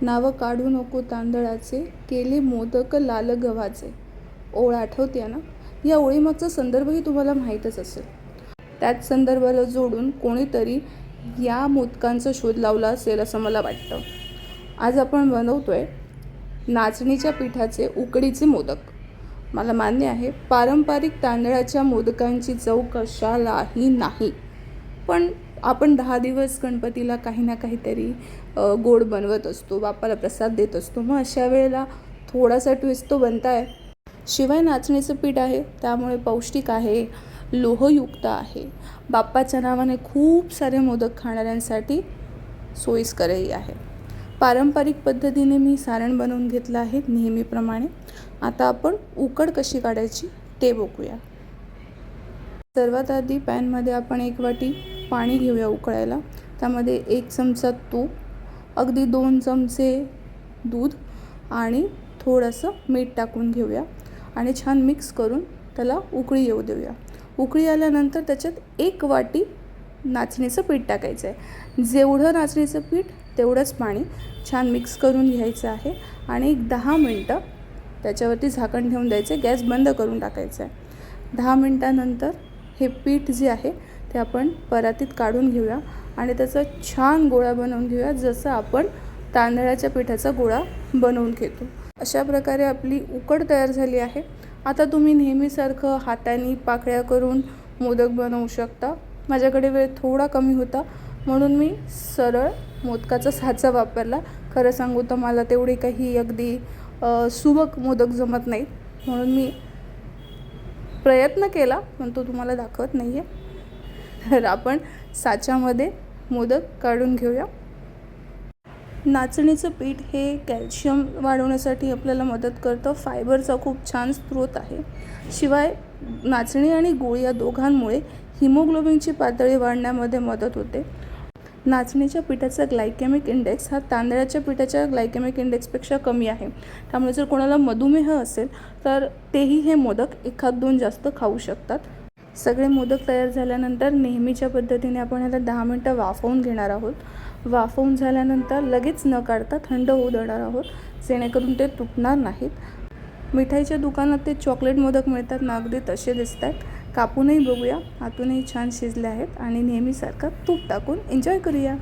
नावं काढू नको तांदळाचे, केले मोदक लाल गव्हाचे. ओळ आठवते ना? या ओळीमागचा संदर्भही तुम्हाला माहीतच असेल. त्याच संदर्भाला जोडून कोणीतरी या मोदकांचा शोध लावला असेल असं मला वाटतं. आज आपण बनवतोय नाचणीच्या पिठाचे उकडीचे मोदक. मला मान्य आहे पारंपरिक तांदळाच्या मोदकांची चव कशालाही नाही, पण आपण 10 दिवस गणपतीला काही ना काहीतरी गोड बनवत असतो, बाप्पाला प्रसाद देत असतो. मग अशा वेळेला थोडासा ट्विस्ट तो बनताय. शिवाय नाचणीचं पीठ आहे त्यामुळे पौष्टिक आहे, लोहयुक्त आहे, बाप्पाच्या नावाने खूप सारे मोदक खाणाऱ्यांसाठी सोयीस्करही आहे. पारंपरिक पद्धतीने मी सारण बनवून घेतलं आहे नेहमीप्रमाणे. आता आपण उकड कशी काढायची ते बघूया. सर्वात आधी पॅनमध्ये आपण 1 वाटी पाणी घेऊया उकळायला. त्यामध्ये 1 चमचा तूप, अगदी 2 चमचे दूध आणि थोडंसं मीठ टाकून घेऊया आणि छान मिक्स करून त्याला उकळी येऊ देऊया. उकळी आल्यानंतर त्याच्यात 1 वाटी नाचणीचं पीठ टाकायचं आहे. जेवढं नाचणीचं पीठ तेवढंच पाणी. छान मिक्स करून घ्यायचं आहे आणि 10 मिनटं त्याच्यावरती झाकण ठेवून द्यायचं. गॅस बंद करून टाकायचं आहे. 10 मिनटानंतर हे पीठ जे आहे ते आपण परातीत काढून घेऊया आणि त्याचा छान गोळा बनवून घेऊया, जसं आपण तांदळाच्या पिठाचा गोळा बनवून घेतो. अशा प्रकारे आपली उकड तयार झाली आहे. आता तुम्ही नेहमीसारखं हाताने पाकळ्या करून मोदक बनवू शकता. माझ्याकडे वेळ थोडा कमी होता म्हणून मी सरळ मोदकाचा साचा वापरला. खरं सांगू तर मला तेवढी काही अगदी सुबक मोदक जमत नाहीत, म्हणून मी प्रयत्न केला पण तो तुम्हाला दाखवत नाही आहे. तर आपण साच्यामध्ये मोदक काढून घेऊया. नाचणीचं पीठ हे कॅल्शियम वाढवण्यासाठी आपल्याला मदत करतं. फायबरचा खूप छान स्रोत आहे. शिवाय नाचणी आणि गूळ या दोघांमुळे हिमोग्लोबिनची पातळी वाढण्यामध्ये मदत होते. नाचणीच्या पिठाचा ग्लायकेमिक इंडेक्स हा तांदळाच्या पिठाच्या ग्लायकेमिक इंडेक्सपेक्षा कमी आहे. त्यामुळे जर कोणाला मधुमेह असेल तर तेही हे मोदक 1-2 जास्त खाऊ शकतात. सगळे मोदक तयार झाल्यानंतर नेहमीच्या पद्धतीने आपण ह्याला 10 मिनटं वाफवून घेणार आहोत. वाफवून झाल्यानंतर लगेच न काढता थंड होऊ देणार आहोत, जेणेकरून ते तुटणार नाहीत. मिठाईच्या दुकानात ते चॉकलेट मोदक मिळतात ना, अगदी तसे दिसत आहेत. कापूनही बघूया. आतूनही छान शिजले आहेत आणि नेहमीसारखं तूप टाकून एन्जॉय करूया.